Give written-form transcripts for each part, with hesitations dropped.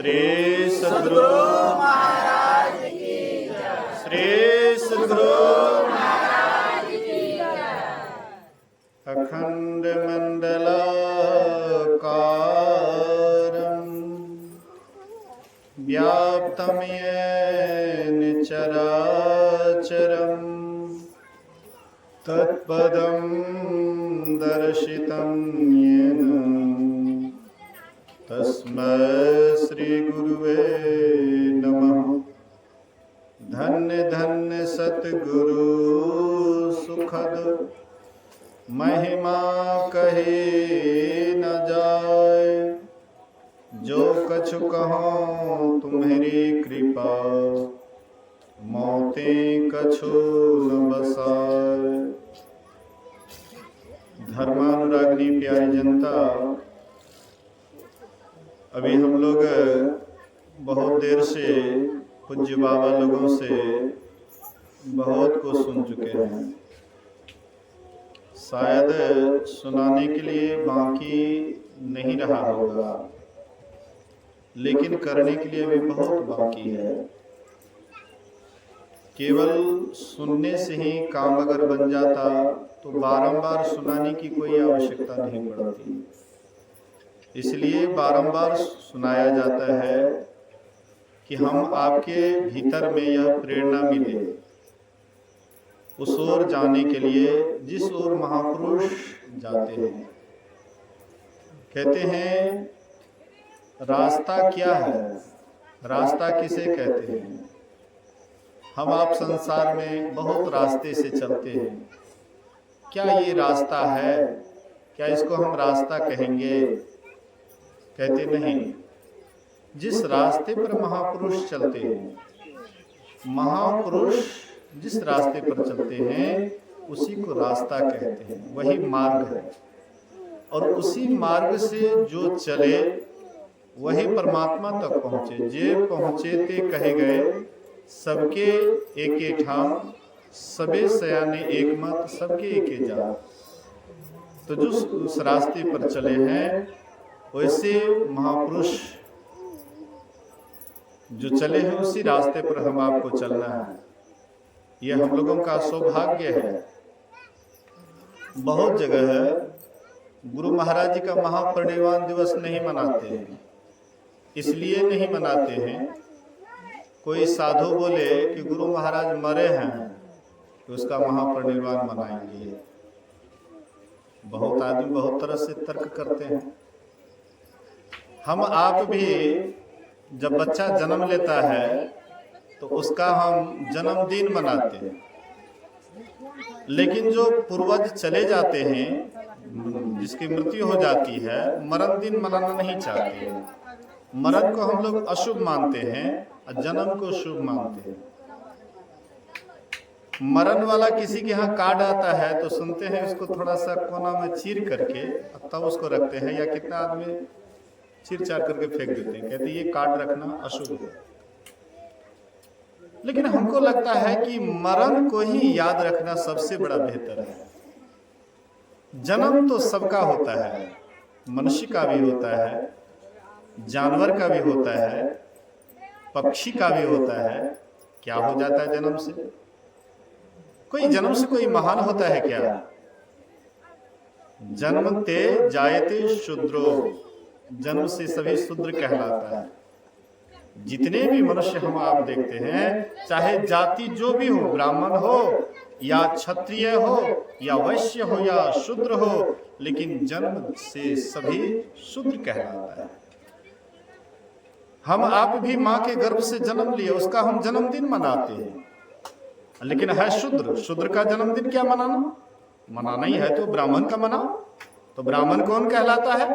श्री सद्गुरु महाराज की जय। श्री सद्गुरु महाराज की जय। अखंड मंडलाकारं व्याप्तं येन चराचरं तत्पदं दर्शितं येन तस्मै श्री गुरुवे नमः। धन्य धन्य सतगुरु सुखद महिमा कहे न जाए। जो कछु कहो तुम्हारी कृपा मोते कछु न बसाए। धर्मानुरागिनी प्यारी जनता, अभी हम लोग बहुत देर से पूज्य बाबा लोगों से बहुत कुछ सुन चुके हैं। शायद सुनाने के लिए बाकी नहीं रहा होगा, लेकिन करने के लिए भी बहुत बाकी है। केवल सुनने से ही काम अगर बन जाता तो बारंबार सुनाने की कोई आवश्यकता नहीं पड़ती। इसलिए बारंबार सुनाया जाता है कि हम आपके भीतर में यह प्रेरणा मिले उस ओर जाने के लिए जिस ओर महापुरुष जाते हैं। कहते हैं रास्ता क्या है, रास्ता किसे कहते हैं। हम आप संसार में बहुत रास्ते से चलते हैं। क्या ये रास्ता है? क्या इसको हम रास्ता कहेंगे? कहते नहीं। जिस रास्ते पर महापुरुष चलते हैं, महापुरुष जिस रास्ते पर चलते हैं उसी को रास्ता कहते हैं, वही मार्ग है। और उसी मार्ग से जो चले वही परमात्मा तक पहुँचे। जे पहुँचे ते कहे गए सबके एके ठाम, सबे सयाने एक मत, सबके एके जात। तो जो उस रास्ते पर चले हैं वैसे महापुरुष जो चले हैं उसी रास्ते पर हम आपको चलना है। यह हम लोगों का सौभाग्य है। बहुत जगह गुरु महाराज जी का महापरिनिर्वाण दिवस नहीं मनाते हैं। इसलिए नहीं मनाते हैं, कोई साधु बोले कि गुरु महाराज मरे हैं तो उसका महापरिनिर्वाण मनाएंगे। बहुत आदमी बहुत तरह से तर्क करते हैं। हम आप भी जब बच्चा जन्म लेता है तो उसका हम जन्मदिन मनाते हैं, लेकिन जो पूर्वज चले जाते हैं, जिसकी मृत्यु हो जाती है, मरण दिन मनाना नहीं चाहते। मरण को हम लोग अशुभ मानते हैं और जन्म को शुभ मानते हैं। मरण वाला किसी के यहाँ कार्ड आता है तो सुनते हैं उसको थोड़ा सा कोना में चीर करके तब उसको रखते हैं, या कितना आदमी चीर चार करके फेंक देते हैं। कहते हैं ये कार्ड रखना अशुभ है। लेकिन हमको लगता है कि मरण को ही याद रखना सबसे बड़ा बेहतर है। जन्म तो सबका होता है, मनुष्य का भी होता है, जानवर का भी होता है, पक्षी का भी होता है। क्या हो जाता है जन्म से? कोई जन्म से कोई महान होता है क्या? जन्मते जायते शूद्रो, जन्म से सभी शूद्र कहलाता है। जितने भी मनुष्य हम आप देखते हैं, चाहे जाति जो भी हो, ब्राह्मण हो या क्षत्रिय हो या वैश्य हो या शूद्र हो, लेकिन जन्म से सभी शूद्र कहलाता है। हम आप भी माँ के गर्भ से जन्म लिए, उसका हम जन्मदिन मनाते हैं, लेकिन है शूद्र। शूद्र का जन्मदिन क्या मनाना? मनाना ही है तो ब्राह्मण का मनाओ। तो ब्राह्मण कौन कहलाता है?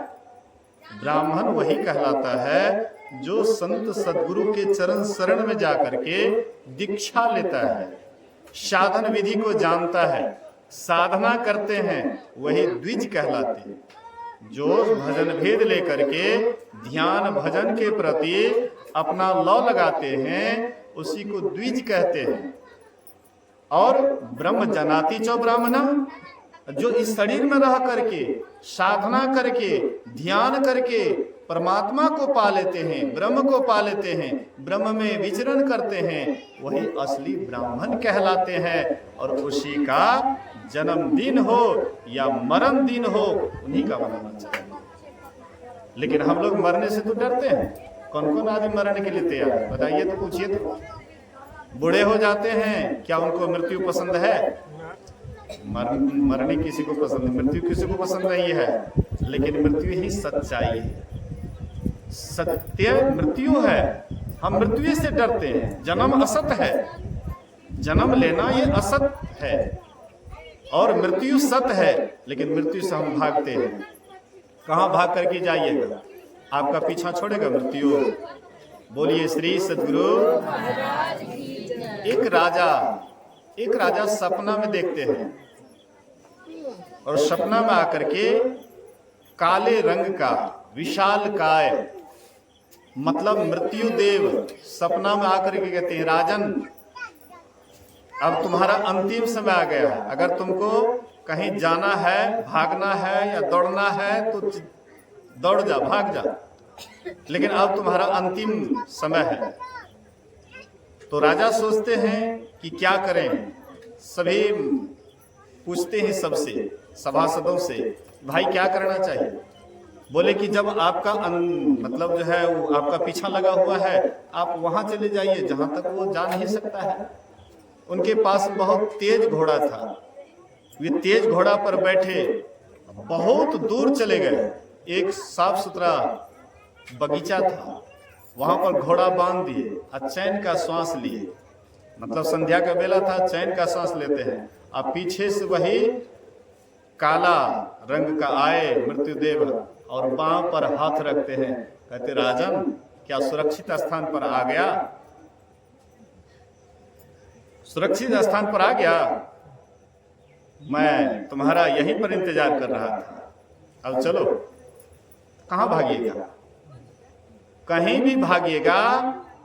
ब्राह्मण वही कहलाता है जो संत सद्गुरु के चरण शरण में जाकर के दीक्षा लेता है, साधन विधि को जानता है, साधना करते हैं, वही द्विज कहलाते हैं। जो भजन भेद लेकर के ध्यान भजन के प्रति अपना लौ लगाते हैं उसी को द्विज कहते हैं। और ब्रह्म जनाति चौ ब्राह्मणा, जो इस शरीर में रह करके साधना करके ध्यान करके परमात्मा को पा लेते हैं, ब्रह्म को पा लेते हैं, ब्रह्म में विचरण करते हैं, वही असली ब्राह्मण कहलाते हैं। और उसी का जन्मदिन हो या मरण दिन हो, उन्हीं का मनाना चाहिए। लेकिन हम लोग मरने से तो डरते हैं। कौन कौन आदमी मरने के लिए तैयार है, बताइए तो, पूछिए तो। बूढ़े हो जाते हैं, क्या उनको मृत्यु पसंद है? मरने किसी को पसंद है, मृत्यु किसी को पसंद नहीं है। लेकिन मृत्यु ही सच्चाई है, सत्य मृत्यु है। हम मृत्यु से डरते हैं। जन्म असत है, जन्म लेना ये असत है, और मृत्यु सत्य है। लेकिन मृत्यु से हम भागते हैं। कहाँ भाग करके जाइएगा? आपका पीछा छोड़ेगा मृत्यु? बोलिए श्री सद्गुरु। एक राजा सपना में देखते हैं, और सपना में आकर के काले रंग का विशालकाय, मतलब मृत्यु देव, सपना में आकर के कहते हैं, राजन अब तुम्हारा अंतिम समय आ गया है। अगर तुमको कहीं जाना है, भागना है या दौड़ना है तो दौड़ जा, भाग जा, लेकिन अब तुम्हारा अंतिम समय है। तो राजा सोचते हैं कि क्या करें। सभी पूछते हैं सबसे, सभासदों से, भाई क्या करना चाहिए? बोले कि जब आपका मतलब जो है वो आपका पीछा लगा हुआ है, आप वहां चले जाइए जहां तक वो जा नहीं सकता है। उनके पास बहुत तेज घोड़ा था। वे तेज घोड़ा पर बैठे बहुत दूर चले गए। एक साफ सुथरा बगीचा था, वहां पर घोड़ा बांध दिए और चैन का श्वास लिए। मतलब संध्या का बेला था, चैन का सांस लेते हैं। अब पीछे से वही काला रंग का आए मृत्युदेव और बांह पर हाथ रखते हैं, कहते राजन क्या सुरक्षित स्थान पर आ गया? सुरक्षित स्थान पर आ गया, मैं तुम्हारा यहीं पर इंतजार कर रहा था। अब चलो, कहां भागिएगा? कहीं भी भागिएगा,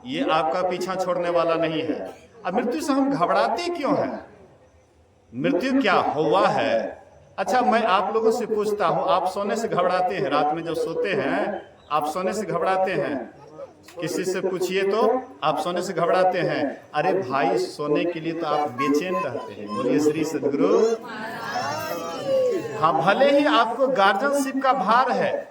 ये आपका पीछा छोड़ने वाला नहीं है। अब मृत्यु से हम घबराते क्यों हैं? मृत्यु क्या हुआ है? अच्छा, मैं आप लोगों से पूछता हूं, आप सोने से घबराते हैं? रात में जब सोते हैं आप सोने से घबराते हैं? किसी से पूछिए तो आप सोने से घबराते हैं। अरे भाई, सोने के लिए तो आप बेचैन रहते हैं। बोलिए श्री सद्गुरु। हाँ, भले ही आपको गार्जियनशिप का भार है,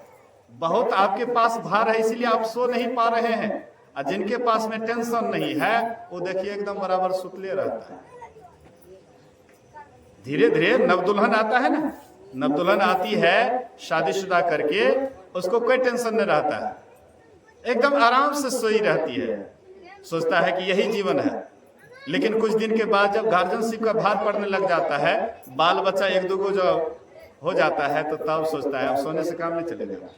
बहुत आपके पास भार है, इसलिए आप सो नहीं पा रहे हैं। और जिनके पास में टेंशन नहीं है, वो देखिए एकदम बराबर सुतले रहता है। धीरे धीरे नवदुल्हन आता है ना, नवदुल्हन आती है शादीशुदा करके, उसको कोई टेंशन नहीं रहता है, एकदम आराम से सोई रहती है, सोचता है कि यही जीवन है। लेकिन कुछ दिन के बाद जब गार्जियनशिप का भार पड़ने लग जाता है, बाल बच्चा एक दो को जो हो जाता है, तो तब सोचता है अब सोने से काम नहीं चलेगा,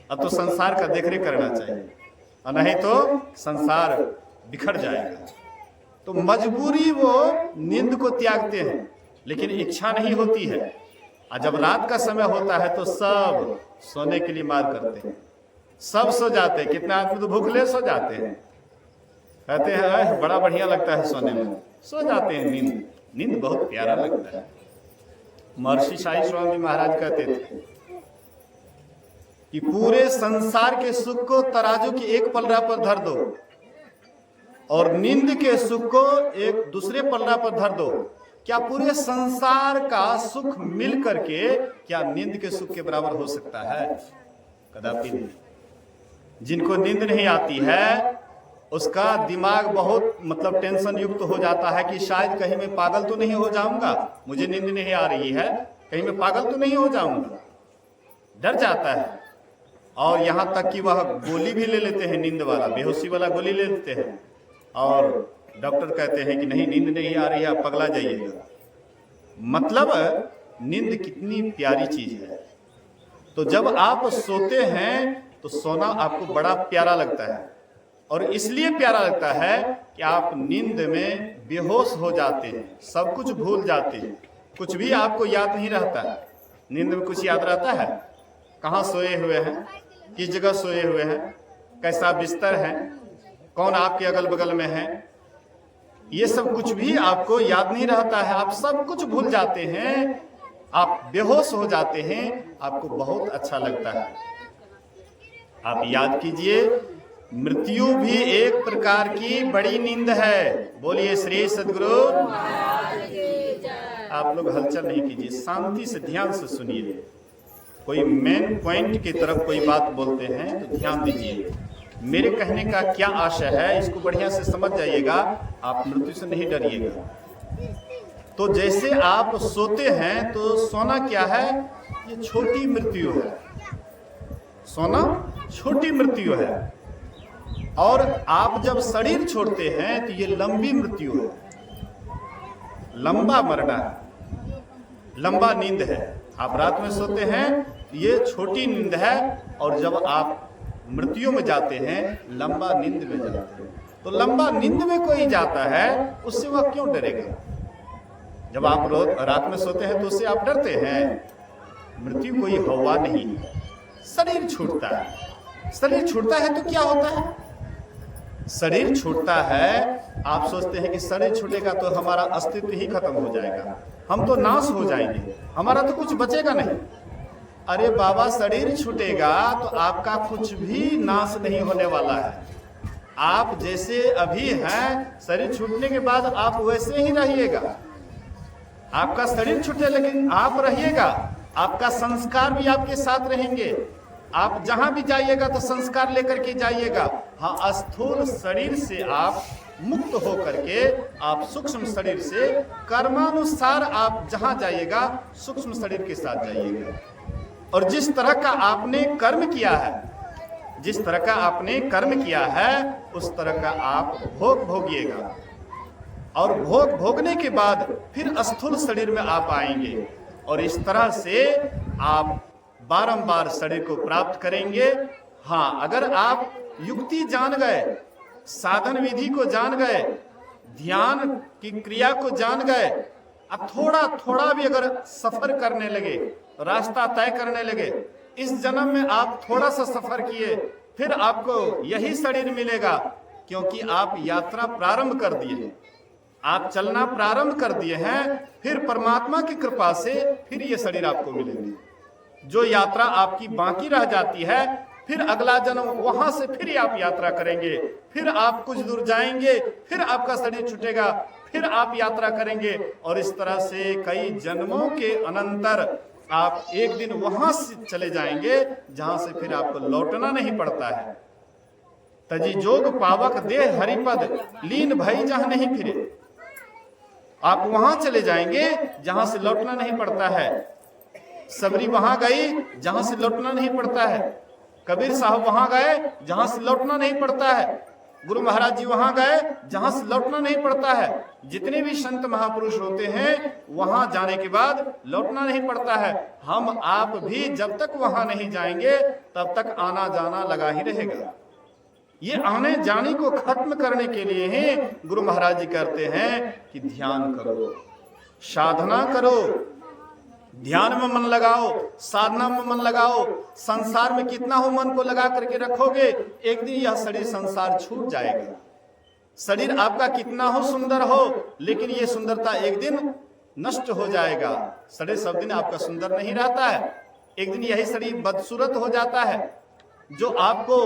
अब तो संसार का देखरेख करना चाहिए, और नहीं तो संसार बिखर जाएगा। तो मजबूरी वो नींद को त्यागते हैं, लेकिन इच्छा नहीं होती है। और जब रात का समय होता है तो सब सोने के लिए मार करते हैं, सब सो जाते हैं। कितने आदमी तो भूखले सो जाते हैं, कहते हैं बड़ा बढ़िया लगता है सोने में, सो जाते हैं। नींद बहुत प्यारा लगता है। महर्षि साई स्वामी महाराज कहते थे कि पूरे संसार के सुख को तराजू की एक पलड़ा पर धर दो, और नींद के सुख को एक दूसरे पलड़ा पर धर दो। क्या पूरे संसार का सुख मिल करके क्या नींद के सुख के बराबर हो सकता है? कदापि नहीं। जिनको नींद नहीं आती है, उसका दिमाग बहुत मतलब टेंशन युक्त हो जाता है कि शायद कहीं मैं पागल तो नहीं हो जाऊंगा, मुझे नींद नहीं आ रही है, कहीं मैं पागल तो नहीं हो जाऊंगा, डर जाता है। और यहाँ तक कि वह गोली भी ले लेते हैं, नींद वाला, बेहोशी वाला गोली ले लेते हैं, और डॉक्टर कहते हैं कि नहीं, नींद नहीं आ रही है, आप पगला जाइएगा। मतलब नींद कितनी प्यारी चीज है। तो जब आप सोते हैं तो सोना आपको बड़ा प्यारा लगता है, और इसलिए प्यारा लगता है कि आप नींद में बेहोश हो जाते हैं, सब कुछ भूल जाते हैं, कुछ भी आपको याद नहीं रहता है। नींद में कुछ याद रहता है? कहाँ सोए हुए हैं, किस जगह सोए हुए हैं, कैसा बिस्तर है, कौन आपके अगल बगल में है, ये सब कुछ भी आपको याद नहीं रहता है। आप सब कुछ भूल जाते हैं, आप बेहोश हो जाते हैं, आपको बहुत अच्छा लगता है। आप याद कीजिए, मृत्यु भी एक प्रकार की बड़ी नींद है। बोलिए श्री सद्गुरु। आप लोग हलचल नहीं कीजिए, शांति से ध्यान से सुनिए। कोई मेन पॉइंट की तरफ कोई बात बोलते हैं तो ध्यान दीजिए। मेरे कहने का क्या आशय है, इसको बढ़िया से समझ जाइएगा। आप मृत्यु से नहीं डरिएगा। तो जैसे आप सोते हैं तो सोना क्या है, ये छोटी मृत्यु है। सोना छोटी मृत्यु है। और आप जब शरीर छोड़ते हैं तो ये लंबी मृत्यु है, लंबा मरना है, लंबा नींद है। आप रात में सोते हैं ये छोटी नींद है, और जब आप मृत्यु में जाते हैं लंबा नींद में जाते हैं। तो लंबा नींद में कोई जाता है उससे वह क्यों डरेगा? जब आप रोज रात में सोते हैं तो उससे आप डरते हैं। मृत्यु कोई हवा नहीं है, शरीर छूटता है। शरीर छूटता है तो क्या होता है? शरीर छूटता है, आप सोचते हैं कि शरीर छूटेगा तो हमारा अस्तित्व ही खत्म हो जाएगा, हम तो नाश हो जाएंगे, हमारा तो कुछ बचेगा नहीं। अरे बाबा, शरीर छूटेगा तो आपका कुछ भी नाश नहीं होने वाला है। आप जैसे अभी हैं, शरीर छूटने के बाद आप वैसे ही रहिएगा। आपका शरीर छूटे लेकिन आप रहिएगा, आपका संस्कार भी आपके साथ रहेंगे। आप जहां भी जाइएगा तो संस्कार लेकर के जाइएगा। हाँ, स्थूल शरीर से आप मुक्त हो करके आप सूक्ष्म शरीर से कर्मानुसार आप जहां जाइएगा सूक्ष्म शरीर के साथ जाइएगा। और जिस तरह का आपने कर्म किया है, जिस तरह का आपने कर्म किया है उस तरह का आप भोग भोगिएगा। और भोग भोगने के बाद फिर स्थूल शरीर में आप आएंगे, और इस तरह से आप बारंबार शरीर को प्राप्त करेंगे। हाँ, अगर आप युक्ति जान गए, साधन विधि को जान गए, ध्यान की क्रिया को जान गए, अब थोड़ा थोड़ा भी अगर सफर करने लगे, रास्ता तय करने लगे, इस जन्म में आप थोड़ा सा सफर किए, फिर आपको यही शरीर मिलेगा। क्योंकि आप यात्रा प्रारंभ कर दिए, आप चलना प्रारंभ कर दिए हैं। फिर परमात्मा की कृपा से फिर ये शरीर आपको मिलेंगे। जो यात्रा आपकी बाकी रह जाती है, फिर अगला जन्म वहां से फिर आप यात्रा करेंगे, फिर आप कुछ दूर जाएंगे, फिर आपका शरीर छूटेगा, फिर आप यात्रा करेंगे, और इस तरह से कई जन्मों के अनंतर आप एक दिन वहां से चले जाएंगे जहां से फिर आपको लौटना नहीं पड़ता है। तजी जोग पावक देह हरिपद लीन भई जहां नहीं फिरे। आप वहां चले जाएंगे जहां से लौटना नहीं पड़ता है। सबरी वहां गई जहां से लौटना नहीं पड़ता है। कबीर साहब वहां गए जहां से लौटना नहीं पड़ता है। गुरु महाराज जी वहां गए जहां से लौटना नहीं पड़ता है। जितने भी संत महापुरुष होते हैं वहां जाने के बाद लौटना नहीं पड़ता है। हम आप भी जब तक वहां नहीं जाएंगे तब तक आना जाना लगा ही रहेगा। ये आने जाने को खत्म करने के लिए ही गुरु महाराज जी कहते हैं कि ध्यान करो, साधना करो, ध्यान में मन लगाओ, साधना में मन लगाओ। संसार में कितना हो मन को लगा करके रखोगे, एक दिन यह शरीर संसार छूट जाएगा। शरीर आपका कितना हो सुंदर हो, लेकिन ये सुंदरता एक दिन नष्ट हो जाएगा। शरीर सब दिन आपका सुंदर नहीं रहता है, एक दिन यही शरीर बदसूरत हो जाता है। जो आपको,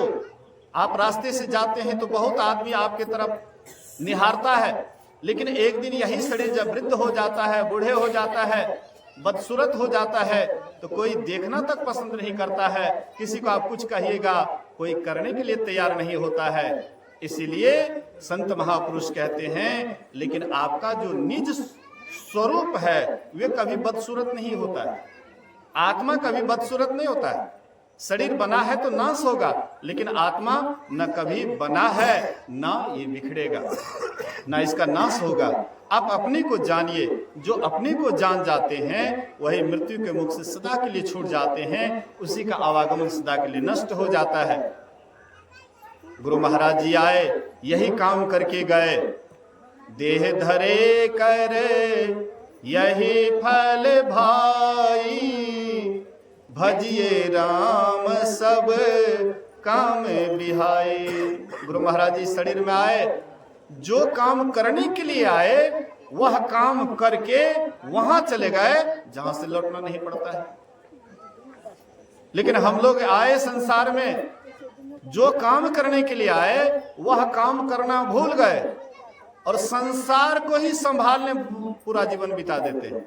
आप रास्ते से जाते हैं तो बहुत आदमी आपके तरफ निहारता है, लेकिन एक दिन यही शरीर जब वृद्ध हो जाता है, बूढ़े हो जाता है, बदसूरत हो जाता है, तो कोई देखना तक पसंद नहीं करता है। किसी को आप कुछ कहिएगा, कोई करने के लिए तैयार नहीं होता है। इसीलिए संत महापुरुष कहते हैं, लेकिन आपका जो निज स्वरूप है वे कभी बदसूरत नहीं होता है। आत्मा कभी बदसूरत नहीं होता है। शरीर बना है तो नाश होगा, लेकिन आत्मा न कभी बना है ना ये बिखरेगा, ना इसका नाश होगा। आप अपने को जानिए, जो अपने को जान जाते हैं वही मृत्यु के मुख से सदा के लिए छूट जाते हैं, उसी का आवागमन सदा के लिए नष्ट हो जाता है। गुरु महाराज जी आए, यही काम करके गए। देह धरे कर यही फल भाई, भजिए राम सब काम बिहाए। गुरु महाराज जी शरीर में आए, जो काम करने के लिए आए वह काम करके वहां चले गए जहां से लौटना नहीं पड़ता है। लेकिन हम लोग आए संसार में जो काम करने के लिए आए वह काम करना भूल गए और संसार को ही संभालने पूरा जीवन बिता देते हैं।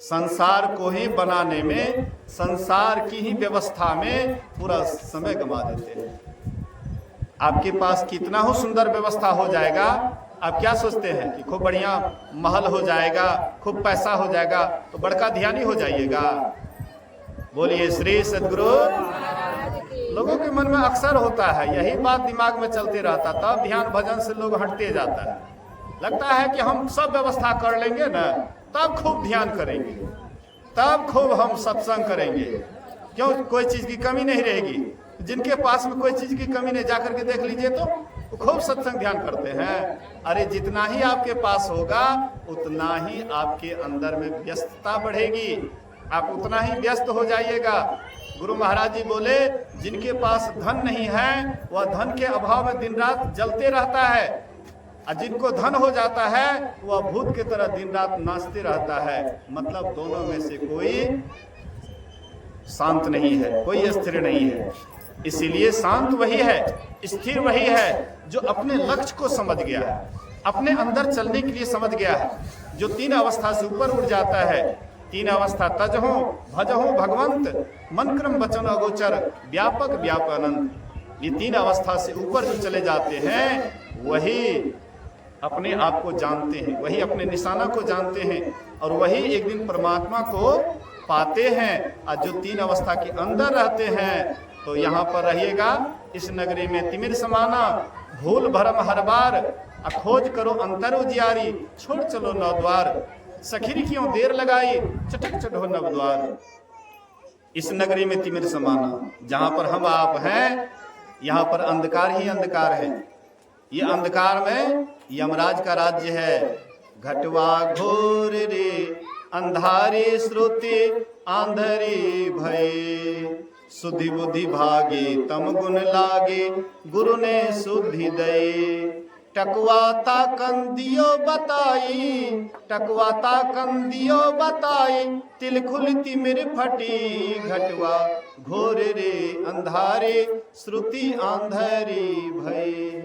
संसार को ही बनाने में, संसार की ही व्यवस्था में पूरा समय गंवा देते हैं। आपके पास कितना हो सुंदर व्यवस्था हो जाएगा, आप क्या सोचते हैं कि खूब बढ़िया महल हो जाएगा, खूब पैसा हो जाएगा तो बड़का ध्यानी हो जाइएगा। बोलिए श्री सद्गुरु। लोगों के मन में अक्सर होता है, यही बात दिमाग में चलते रहता, तब ध्यान भजन से लोग हटते जाता है। लगता है कि हम सब व्यवस्था कर लेंगे ना, तब खूब ध्यान करेंगे, तब खूब हम सत्संग करेंगे, क्यों कोई चीज की कमी नहीं रहेगी। जिनके पास में कोई चीज की कमी नहीं, जाकर के देख लीजिए तो खूब सत्संग ध्यान करते हैं। अरे जितना ही आपके पास होगा उतना ही आपके अंदर में व्यस्तता बढ़ेगी, आप उतना ही व्यस्त हो जाइएगा। गुरु महाराज जी बोले, जिनके पास धन नहीं है वह धन के अभाव में दिन रात जलते रहता है, और जिनको धन हो जाता है वह भूत की तरह दिन रात नाचते रहता है। मतलब दोनों में से कोई शांत नहीं है, कोई स्थिर नहीं है। इसीलिए शांत वही है, स्थिर वही है जो अपने लक्ष्य को समझ गया है, अपने अंदर चलने के लिए समझ गया है, जो 3 अवस्था से ऊपर उठ जाता है। 3 अवस्था तजहो भजहो भगवंत, मन क्रम वचन अगोचर, व्यापक व्यापानंद। ये 3 अवस्था से ऊपर जो चले जाते हैं वही अपने आप को जानते हैं, वही अपने निशाना को जानते हैं और वही एक दिन परमात्मा को पाते हैं। और जो 3 अवस्था के अंदर रहते हैं तो यहाँ पर रहिएगा, इस नगरी में तिमिर समाना, भूल भरम हर बार, खोज करो अंतर उजियारी, छोड़ चलो 9 द्वार, सखीर क्यों देर लगाई, चटक चढ़ो 9 द्वार। इस नगरी में तिमिर समाना, जहाँ पर हम आप हैं यहाँ पर अंधकार ही अंधकार है। ये अंधकार में यमराज का राज्य है। घटवा घोर रे अंधारी श्रुति आंधरी भय, सुधि बुद्धि भागे तम गुण लागे, गुरु ने सुधि दये। टकवाता कंदियो बताई, टकवाता कंदियो बताई, तिल खुल तिमिर फटी, घटवा घोर रे अंधारे श्रुति आंधरी भय।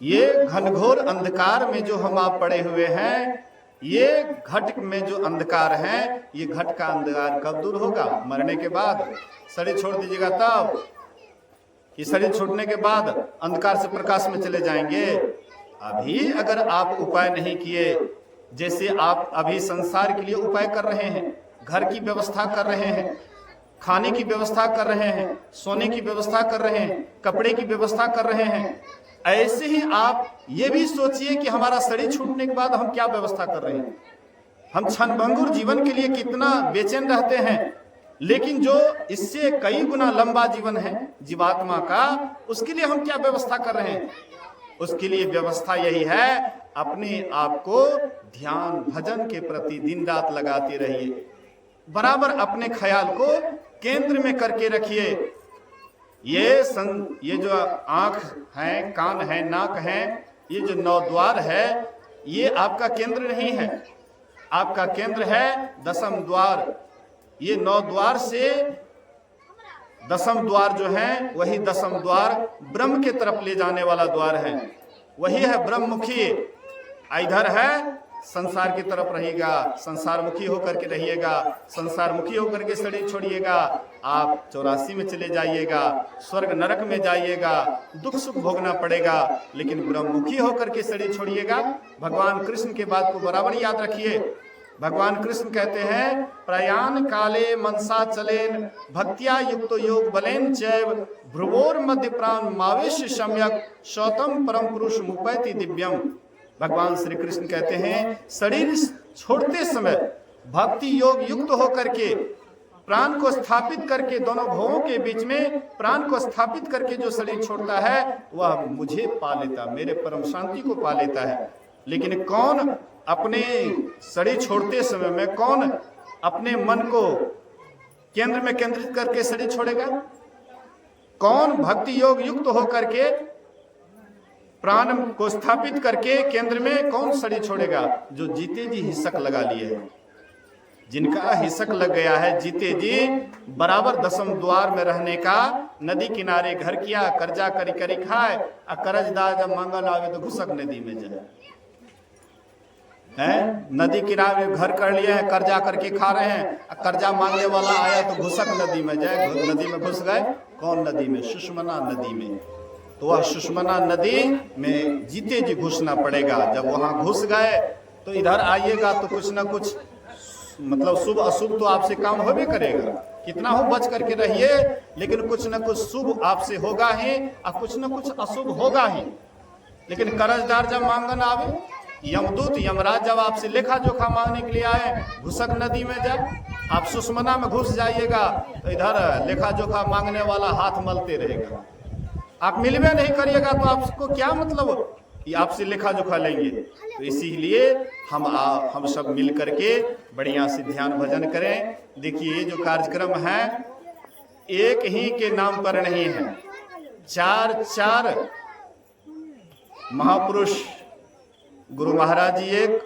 ये घनघोर अंधकार में जो हम आप पड़े हुए हैं, ये घट में जो अंधकार है, ये घट का अंधकार कब दूर होगा? मरने के बाद। शरीर छोड़ दीजिएगा तब, ये शरीर छोड़ने के बाद अंधकार से प्रकाश में चले जाएंगे। अभी अगर आप उपाय नहीं किए, जैसे आप अभी संसार के लिए उपाय कर रहे हैं, घर की व्यवस्था कर रहे हैं, खाने की व्यवस्था कर रहे हैं, सोने की व्यवस्था कर रहे हैं, कपड़े की व्यवस्था कर रहे हैं, ऐसे ही आप ये भी सोचिए कि हमारा शरीर छूटने के बाद हम क्या व्यवस्था कर रहे हैं। हम क्षणभंगुर जीवन के लिए कितना बेचैन रहते हैं, लेकिन जो इससे कई गुना लंबा जीवन है जीवात्मा का, उसके लिए हम क्या व्यवस्था कर रहे हैं? उसके लिए व्यवस्था यही है, अपने आप को ध्यान भजन के प्रति दिन रात लगाते रहिए, बराबर अपने ख्याल को केंद्र में करके रखिए। ये जो आंख है, कान है, नाक है, ये जो 9 द्वार है, ये आपका केंद्र नहीं है। आपका केंद्र है 10म द्वार। ये 9 द्वार से 10म द्वार जो है, वही 10म द्वार ब्रह्म के तरफ ले जाने वाला द्वार है, वही है ब्रह्ममुखी। इधर है संसार की तरफ रहिएगा, संसार मुखी होकर के रहिएगा, संसार मुखी होकर के शरीर छोड़िएगा, आप 84 में चले जाइएगा, स्वर्ग नरक में जाइएगा, दुख सुख भोगना पड़ेगा, लेकिन ब्रह्ममुखी होकर के शरीर छोड़िएगा। भगवान कृष्ण के बात को बराबर याद रखिए। भगवान कृष्ण कहते हैं, प्रयाण काले मनसा चलेन, भक्तिया युक्तो योग बलेन चैव, भ्रुवोर मध्य प्राण मावेश सम्यक, शौतम परम पुरुष मुपैति दिव्यम। भगवान श्री कृष्ण कहते हैं, शरीर छोड़ते समय भक्ति योग युक्त होकर के, प्राण को स्थापित करके, दोनों भवों के बीच में प्राण को स्थापित करके जो शरीर छोड़ता है वह मुझे पा लेता, मेरे परम शांति को पा लेता है। लेकिन कौन अपने शरीर छोड़ते समय में, कौन अपने मन को केंद्र में केंद्रित करके शरीर छोड़ेगा? कौन भक्ति योग युक्त होकर के प्राण को स्थापित करके केंद्र में कौन शरीर छोड़ेगा? जो जीते जी हिस्सक लगा लिए हैं। जिनका हिसक लग गया है जीते जी बराबर दसम द्वार में रहने का, नदी किनारे घर किया, कर्जा करी करी खाए, और कर्जदार जब मांगल आवे तो घुसक नदी में जाए। हैं, नदी किनारे घर कर लिए हैं, कर्जा करके खा रहे हैं, कर्जा मांगने वाला आया तो घुसक नदी में जाए। नदी में घुस गए, कौन नदी में? सुषमना नदी में। तो वह सुषमना नदी में जीते जी घुसना पड़ेगा। जब वहां घुस गए तो इधर आइएगा तो कुछ ना कुछ मतलब शुभ अशुभ तो आपसे काम होबे करेगा। कितना हो बच करके रहिए, लेकिन कुछ ना कुछ शुभ आपसे होगा ही और कुछ ना कुछ अशुभ होगा ही। लेकिन कर्जदार जब मांगन आवे, यमदूत यमराज जब आपसे लेखा जोखा मांगने के लिए आए, घुसक नदी में जाए। आप सुषमना में घुस जाइएगा तो इधर लेखा जोखा मांगने वाला हाथ मलते रहेगा। आप मिलवे नहीं करिएगा तो आपको क्या मतलब कि आपसे लेखा जोखा लेंगे। तो इसीलिए हम सब मिल करके बढ़िया से ध्यान भजन करें। देखिए ये जो कार्यक्रम है एक ही के नाम पर नहीं है, चार महापुरुष, गुरु महाराज जी एक,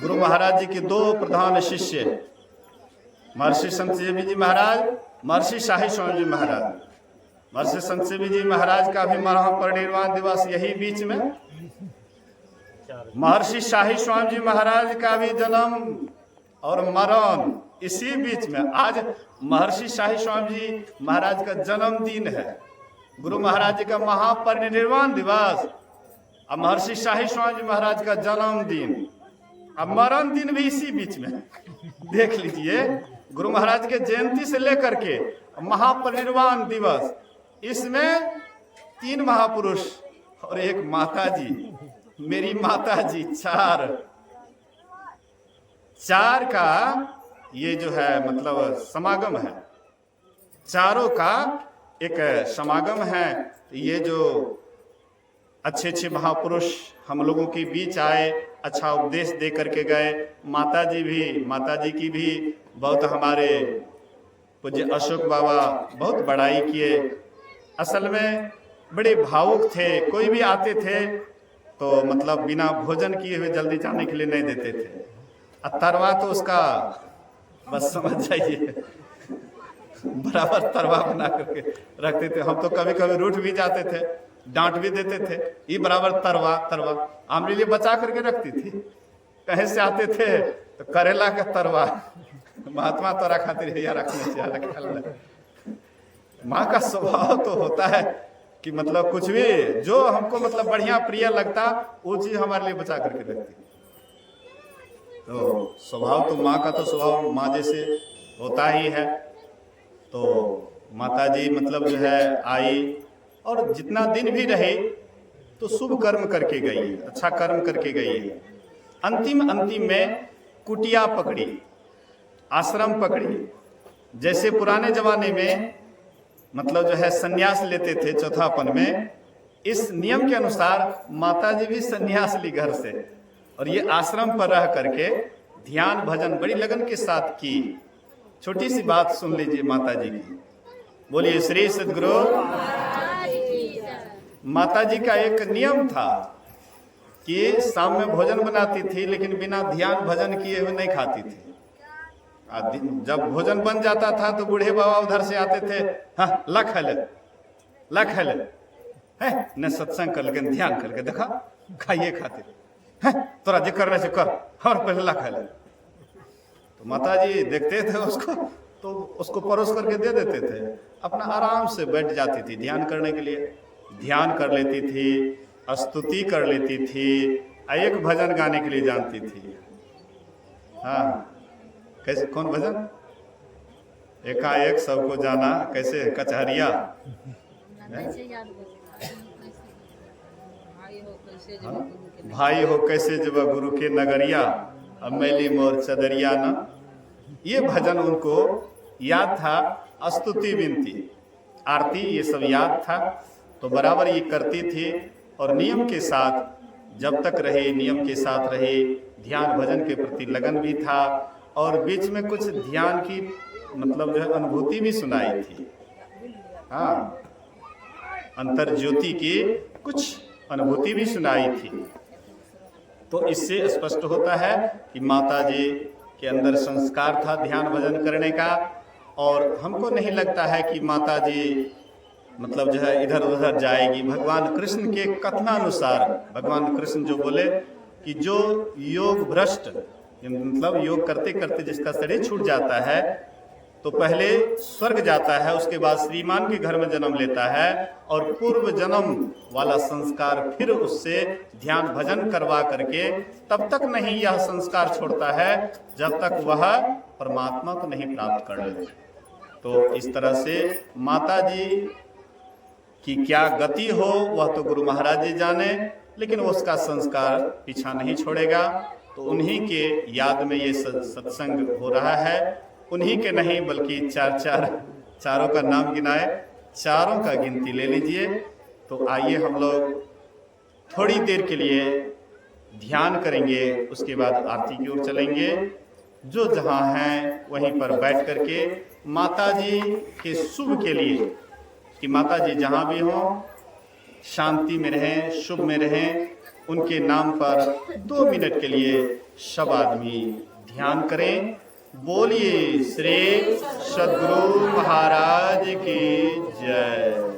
गुरु महाराज जी के दो प्रधान शिष्य, महर्षि संत सेवी जी महाराज, महर्षि शाही स्वामी जी महाराज। महर्षि संत सेवी जी महाराज का भी महापरिनिर्वाण दिवस यही बीच में, महर्षि शाही स्वामी जी महाराज का भी जन्म और मरण इसी बीच में। आज महर्षि शाही स्वामी जी महाराज का जन्मदिन है, गुरु महाराज जी का महापरिनिर्वाण दिवस, अब महर्षि शाही स्वामी जी महाराज का जन्मदिन, अब मरण दिन भी इसी बीच में। देख लीजिए, गुरु महाराज के जयंती से लेकर के महापरिनिर्वाण दिवस, इसमें 3 महापुरुष और एक माता जी, मेरी माता जी, 4 का ये जो है मतलब समागम है, चारों का एक समागम है। ये जो अच्छे अच्छे महापुरुष हम लोगों के बीच आए, अच्छा उपदेश दे करके गए। माता जी की भी बहुत हमारे पूज्य अशोक बाबा बहुत बड़ाई किए। असल में बड़े भावुक थे, कोई भी आते थे तो मतलब बिना भोजन किए हुए जल्दी जाने के लिए नहीं देते थे। तरवा तो उसका बस समझ जाइए, बराबर तरवा बना करके रखते थे। हम तो कभी कभी रूठ भी जाते थे, डांट भी देते थे, ये बराबर तरवा हमारे लिए बचा करके रखती थी। कहीं से आते थे तो करेला का तरवा, महात्मा तो रखा रखने से। माँ का स्वभाव तो होता है कि मतलब कुछ भी जो हमको मतलब बढ़िया प्रिय लगता वो चीज हमारे लिए बचा करके रखती। तो स्वभाव तो माँ का तो स्वभाव माँ जैसे होता ही है। तो माता जी मतलब जो है आई और जितना दिन भी रहे तो शुभ कर्म करके गई, अच्छा कर्म करके गई। अंतिम में कुटिया पकड़ी, आश्रम पकड़ी। जैसे पुराने जमाने में मतलब जो है सन्यास लेते थे चौथापन में, इस नियम के अनुसार माताजी भी सन्यास ली घर से, और ये आश्रम पर रह करके ध्यान भजन बड़ी लगन के साथ की। छोटी सी बात सुन लीजिए माताजी की। बोलिए श्री सद्गुरु। माताजी का एक नियम था कि शाम में भोजन बनाती थी, लेकिन बिना ध्यान भजन किए हुए नहीं खाती थी। जब भोजन बन जाता था तो बूढ़े बाबा उधर से आते थे, हाँ लख है न सत्संग कर, लेकिन ध्यान करके देखा खाइए खाते हैं, तोरा जो करने से कर, और पहले लख है। तो माता जी देखते थे उसको तो उसको परोस करके दे देते थे, अपना आराम से बैठ जाती थी ध्यान करने के लिए। ध्यान कर लेती थी, स्तुति कर लेती थी, एक भजन गाने के लिए जानती थी। हाँ कैसे, कौन भजन? एकाएक सबको जाना, कैसे? कचहरिया, भाई हो कैसे जब गुरु के नगरिया, अब मैली मोर चदरिया न। ये भजन उनको याद था, स्तुति विनती आरती ये सब याद था, तो बराबर ये करती थी। और नियम के साथ जब तक रहे, नियम के साथ रहे, ध्यान भजन के प्रति लगन भी था, और बीच में कुछ ध्यान की मतलब जो है अनुभूति भी सुनाई थी। हाँ, अंतर ज्योति की कुछ अनुभूति भी सुनाई थी। तो इससे स्पष्ट होता है कि माता जी के अंदर संस्कार था ध्यान भजन करने का। और हमको नहीं लगता है कि माता जी मतलब जो है इधर उधर जाएगी। भगवान कृष्ण के कथनानुसार भगवान कृष्ण जो बोले कि जो योग भ्रष्ट मतलब योग करते करते जिसका शरीर छूट जाता है तो पहले स्वर्ग जाता है, उसके बाद श्रीमान के घर में जन्म लेता है और पूर्व जन्म वाला संस्कार फिर उससे ध्यान भजन करवा करके तब तक नहीं यह संस्कार छोड़ता है जब तक वह परमात्मा को नहीं प्राप्त कर ले। तो इस तरह से माता जी की क्या गति हो वह तो गुरु महाराज जी जाने, लेकिन उसका संस्कार पीछा नहीं छोड़ेगा। तो उन्हीं के याद में ये सत्संग हो रहा है। उन्हीं के नहीं बल्कि चारों का नाम गिनाए, चारों का गिनती ले लीजिए। तो आइए हम लोग थोड़ी देर के लिए ध्यान करेंगे, उसके बाद आरती की ओर चलेंगे। जो जहाँ हैं वहीं पर बैठ करके माता जी के शुभ के लिए कि माता जी जहाँ भी हों शांति में रहें, शुभ में रहें, उनके नाम पर 2 मिनट के लिए सब आदमी ध्यान करें। बोलिए श्री सद्गुरु महाराज की जय।